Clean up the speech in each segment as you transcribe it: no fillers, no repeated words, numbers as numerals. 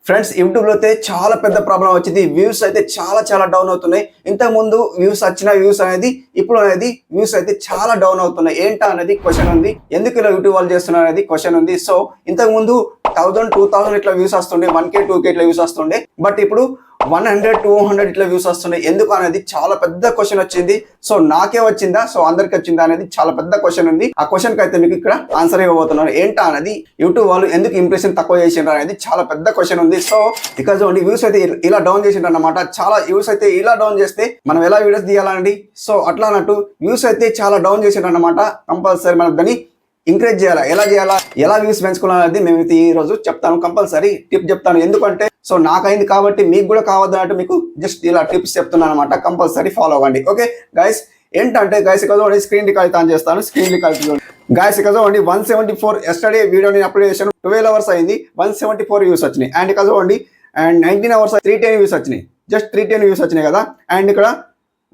Friends యూట్యూబ్లో అయితే చాలా పెద్ద ప్రాబ్లం వచ్చింది. వ్యూస్ అయితే చాలా డౌన్ అవుతున్నాయి. ఇంతకుముందు వ్యూస్ వచ్చిన వ్యూస్ అనేది ఇప్పుడు అనేది వ్యూస్ అయితే చాలా డౌన్ అవుతున్నాయి. ఏంటా అనేది క్వశ్చన్ ఉంది. ఎందుకు ఇలా యూట్యూబ్ వాళ్ళు చేస్తున్నారు అనేది క్వశ్చన్ ఉంది. సో ఇంతకుముందు 1000 2000 ఇట్లా వ్యూస్ వస్తుండే, 1K 2K ఇట్లా వ్యూస్ వస్తుండే. బట్ ఇప్పుడు 100 200 ఇట్లా వ్యూస్ వస్తున్నాయి. ఎందుకు అనేది చాలా పెద్ద క్వశ్చన్ వచ్చింది. సో నాకే వచ్చిందా, సో అందరికి వచ్చిందా అనేది చాలా పెద్ద క్వశ్చన్ ఉంది. ఆ క్వశ్చన్ కి అయితే మీకు ఇక్కడ ఆన్సర్ ఇవ్వబోతున్నాను. ఏంటా అనేది యూట్యూబ్ వాళ్ళు ఎందుకు ఇంప్రెషన్ తక్కువ చేసిండ్రు అనేది చాలా పెద్ద క్వశ్చన్ ఉంది. సో బికాజ్ వ్యూస్ అయితే ఇలా డౌన్ చేసిండ్రు అన్నమాట. చాలా వ్యూస్ అయితే ఇలా డౌన్ చేస్తే మనం ఎలా వీడియోస్ తీయాలండి. సో అట్లా అన్నట్టు వ్యూస్ అయితే చాలా డౌన్ చేసిండ్రు అన్నమాట. కంపల్సరీ మనం దాన్ని ఇంక్రీజ్ చేయాలా, ఎలా వ్యూస్ పెంచుకోవాలనేది మేము ఈ రోజు చెప్తాను. కంపల్సరీ టిప్ చెప్తాను. ఎందుకంటే సో నాకైంది కాబట్టి మీకు కూడా కావద్దు అన్నట్టు మీకు జస్ట్ ఇలా టిప్స్ చెప్తున్నాను అనమాట. కంపల్సరీ ఫాలో అవ్వండి. ఓకే గైస్, ఏంటంటే గైస్ ఇక్కడ స్క్రీన్ రికార్డ్ ఆన్ చేస్తాను. స్క్రీన్ రికార్డ్ గైస్ ఇక్కడ 174 ఎస్టర్డే వీడియో నేను అప్లోడ్ చేశాను. 12 అవర్స్ అయింది, 174 వ్యూస్ వచ్చినాయి. అండ్ ఇక్కడ అండ్ 19 అవర్స్ 310 వ్యూస్ వచ్చినాయి. జస్ట్ 310 వ్యూస్ వచ్చినాయి కదా. అండ్ ఇక్కడ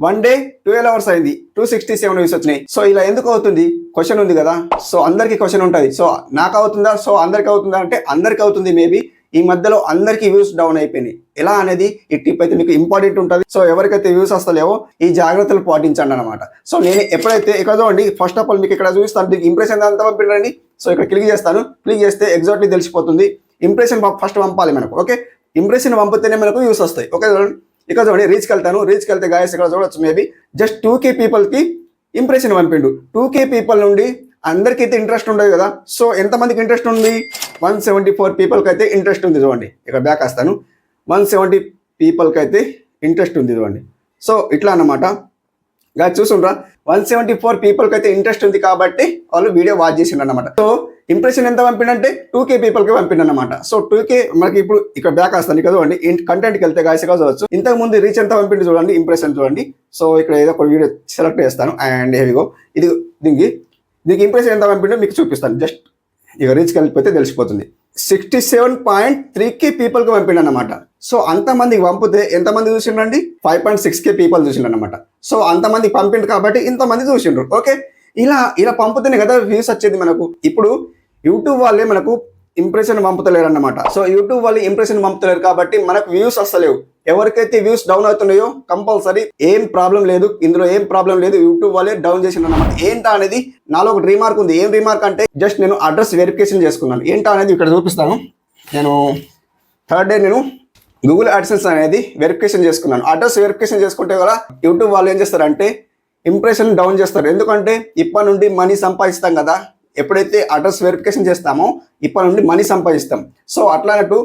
1 డే 12 అవర్స్ అయింది, 267 వ్యూస్ వచ్చినాయి. సో ఇలా ఎందుకు అవుతుంది క్వశ్చన్ ఉంది కదా. సో అందరికి క్వశ్చన్ ఉంటుంది. సో నాకు అవుతుందా, సో అందరికి అవుతుందా అంటే అందరికి అవుతుంది. మేబీ ఈ మధ్యలో అందరికి వ్యూస్ డౌన్ అయిపోయినాయి. ఎలా అనేది ఈ టిప్ అయితే మీకు ఇంపార్టెంట్ ఉంటుంది. సో ఎవరికైతే వ్యూస్ వస్తలేవో ఈ జాగ్రత్తలు పాటించండి అనమాట. సో నేను ఎప్పుడైతే ఇక్కడ ఫస్ట్ ఆఫ్ ఆల్ మీకు ఇక్కడ చూపిస్తాను. దీనికి ఇంప్రెషన్ అంతా పంపించండి. సో ఇక్కడ క్లిక్ చేస్తాను. క్లిక్ చేస్తే ఎగ్జాక్ట్లీ తెలిసిపోతుంది. ఇంప్రెషన్ ఫస్ట్ పంపాలి మనకు. ఓకే, ఇంప్రెషన్ పంపితేనే మనకు వ్యూస్ వస్తాయి. ఓకే, ఇక్కడ రీచ్కి వెళ్తాను. రీచ్కి వెళ్తే గాయస్ ఇక్కడ చూడొచ్చు. మేబీ జస్ట్ 2K పీపుల్కి ఇంప్రెషన్ పంపిండు. 2K పీపుల్ నుండి అందరికైతే ఇంట్రెస్ట్ ఉండదు కదా. సో ఎంతమందికి ఇంట్రెస్ట్ ఉంది? 174 పీపుల్కి అయితే ఇంట్రెస్ట్ ఉంది. చూడండి ఇక్కడ బ్యాక్ వస్తాను. 170 పీపుల్కి అయితే ఇంట్రెస్ట్ ఉంది. చూడండి. సో ఇట్లా అన్నమాట. చూసుండ్రా, 174 పీపుల్కి అయితే ఇంట్రెస్ట్ ఉంది కాబట్టి వాళ్ళు వీడియో వాచ్ చేసిండ్రు అనమాట. సో ఇంప్రెషన్ ఎంత పంపిండంటే 2K పీపుల్కి పంపిండు అనమాట. సో 2K మనకి ఇప్పుడు ఇక్కడ బ్యాక్ వస్తాను. ఇక్కడ చూడండి కంటెంట్కి వెళ్తే గాయస్ చూడవచ్చు. ఇంతకు ముందు రీచ్ ఎంత పంపిండు చూడండి, ఇంప్రెషన్ చూడండి. సో ఇక్కడ ఏదో ఒక వీడియో సెలెక్ట్ చేస్తాను. అండ్ హెవీగో ఇది దీనికి ఇంప్రెషన్ ఎంత పంపిండో మీకు చూపిస్తాను. జస్ట్ ఇక రీచ్కి వెళ్ళిపోతే తెలిసిపోతుంది. 67.3K పీపుల్కి పంపిండు అనమాట. సో అంతమందికి పంపితే ఎంతమంది చూసిండ్రండి? 5.6K పీపుల్ చూసిండ్రు అనమాట. సో అంతమందికి పంపిండు కాబట్టి ఇంతమంది చూసిండ్రు. ఓకే, ఇలా పంపుతేనే కదా వ్యూస్ వచ్చేది మనకు. ఇప్పుడు యూట్యూబ్ వాళ్ళే మనకు ఇంప్రెషన్ పంపుతలేరు అన్నమాట. సో యూట్యూబ్ వాళ్ళు ఇంప్రెషన్ పంపుతలేరు కాబట్టి మనకు వ్యూస్ వస్తలేవు. ఎవరికైతే వ్యూస్ డౌన్ అవుతున్నాయో కంపల్సరీ ఏం ప్రాబ్లం లేదు, ఇందులో ఏం ప్రాబ్లం లేదు. యూట్యూబ్ వాళ్ళే డౌన్ చేసిండ్రు అన్నమాట. ఏంటా అనేది నాలో ఒక రీమార్క్ ఉంది. ఏం రీమార్క్ అంటే జస్ట్ నేను అడ్రస్ వెరిఫికేషన్ చేసుకున్నాను. ఏంటా అనేది ఇక్కడ చూపిస్తాను. నేను థర్డ్ డే నేను గూగుల్ యాడ్సెన్స్ అనేది వెరిఫికేషన్ చేసుకున్నాను. అడ్రస్ వెరిఫికేషన్ చేసుకుంటే కదా యూట్యూబ్ వాళ్ళు ఏం చేస్తారంటే ఇంప్రెషన్ డౌన్ చేస్తారు. ఎందుకంటే ఇప్పటి నుండి మనీ సంపాదిస్తాం కదా. ఎప్పుడైతే అడ్రస్ వెరిఫికేషన్ చేస్తామో ఇప్పటి నుండి మనీ సంపాదిస్తాం. సో అట్లానట్టు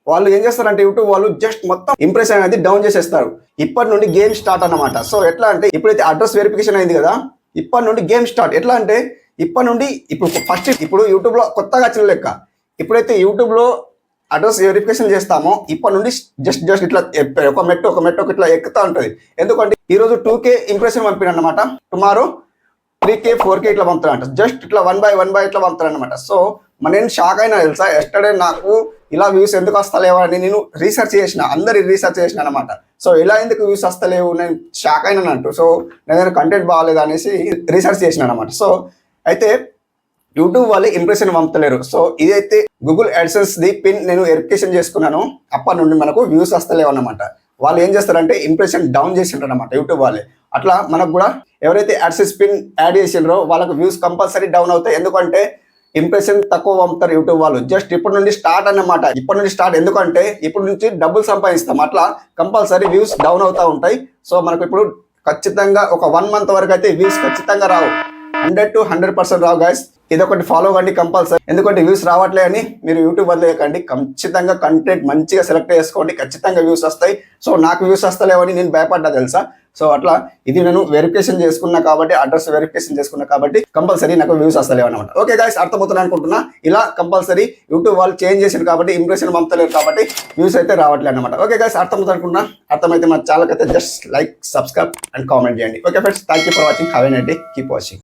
వాళ్ళు ఏం చేస్తారంటే యూట్యూబ్ వాళ్ళు జస్ట్ మొత్తం ఇంప్రెషన్ అనేది డౌన్ చేసేస్తారు. ఇప్పటి నుండి గేమ్ స్టార్ట్ అన్నమాట. సో ఎట్లా అంటే ఇప్పుడైతే అడ్రస్ వెరిఫికేషన్ అయింది కదా, ఇప్పటి నుండి గేమ్ స్టార్ట్. ఎట్లా అంటే ఇప్పటి నుండి ఇప్పుడు యూట్యూబ్లో కొత్తగా వచ్చిన లెక్క. ఇప్పుడైతే యూట్యూబ్లో అడ్రస్ వెరిఫికేషన్ చేస్తామో ఇప్పటి నుండి జస్ట్ ఇట్లా ఒక మెట్టు ఇట్లా ఎక్కుతా ఉంటుంది. ఎందుకంటే ఈరోజు 2K ఇంప్రెషన్ పంపిన అనమాట. టుమారో 3K 4K ఇట్లా పంపుతారంట. జస్ట్ ఇట్లా 1 by 1 ఇట్లా పంపుతారనమాట. సో నేను షాక్ అయినా తెలుసా. ఎస్టర్డే నాకు ఇలా వ్యూస్ ఎందుకు వస్తలేవు అని నేను రీసెర్చ్ చేసిన, రీసెర్చ్ చేసిన అనమాట. సో ఇలా ఎందుకు వ్యూస్ వస్తలేవు నేను షాక్ అయినా అంటూ. సో నేను కంటెంట్ బాగాలేదు అనేసి రీసెర్చ్ చేసిన అనమాట. సో అయితే యూట్యూబ్ వాళ్ళు ఇంప్రెషన్ పంపుతలేరు. సో ఇదైతే గూగుల్ యాడ్సెన్స్ ది పిన్ నేను వెరిఫికేషన్ చేసుకున్నాను. అప్పటి నుండి మనకు వ్యూస్ వస్తలేవు అన్నమాట. వాళ్ళు ఏం చేస్తారంటే ఇంప్రెషన్ డౌన్ చేసిండ్రు అనమాట యూట్యూబ్ వాళ్ళే. అట్లా మనకు కూడా ఎవరైతే యాడ్సెన్స్ పిన్ యాడ్ చేసిండ్రో వాళ్ళకు వ్యూస్ కంపల్సరీ డౌన్ అవుతాయి. ఎందుకంటే ఇంప్రెషన్ తక్కువ పంపుతారు యూట్యూబ్ వాళ్ళు. జస్ట్ ఇప్పటి నుండి స్టార్ట్ అన్నమాట. ఇప్పటి నుండి స్టార్ట్. ఎందుకంటే ఇప్పటి నుంచి డబ్బులు సంపాదిస్తాం. అట్లా కంపల్సరీ వ్యూస్ డౌన్ అవుతూ ఉంటాయి. సో మనకు ఇప్పుడు ఖచ్చితంగా ఒక 1 month వరకు అయితే వ్యూస్ ఖచ్చితంగా రావు. 100 to 100% రావు గైస్. ఇదొకటి ఫాలో కండి కంపల్సరీ. ఎందుకంటే వ్యూస్ రావట్లే అని మీరు యూట్యూబ్ వదిలేయకండి. ఖచ్చితంగా కంటెంట్ మంచిగా సెలెక్ట్ చేసుకోండి, ఖచ్చితంగా వ్యూస్ వస్తాయి. సో నాకు వ్యూస్ వస్తలేవని నేను భయపడ్డా తెలుసా. సో అట్లా ఇది నేను వెరిఫికేషన్ చేసుకున్నా కాబట్టి, అడ్రస్ వెరిఫికేషన్ చేసుకున్నా కాబట్టి కంపల్సరీ నాకు వ్యూస్ వస్తలేవు అనమాట. ఓకే గైస్, అర్థమవుతుంది అనుకుంటున్నా. ఇలా కంపల్సరీ యూట్యూబ్ వాళ్ళు చేంజ్ చేశారు కాబట్టి ఇంప్రెషన్ పంపలేరు కాబట్టి వ్యూస్ అయితే రావట్లేదు అనమాట. ఓకే గైస్, అర్థమవుతుంది అనుకుంటున్నా. అర్థమైతే మా ఛానల్ అయితే just like, subscribe and comment చేయండి. Okay friends, thank you for watching. Have a nice day. Keep watching.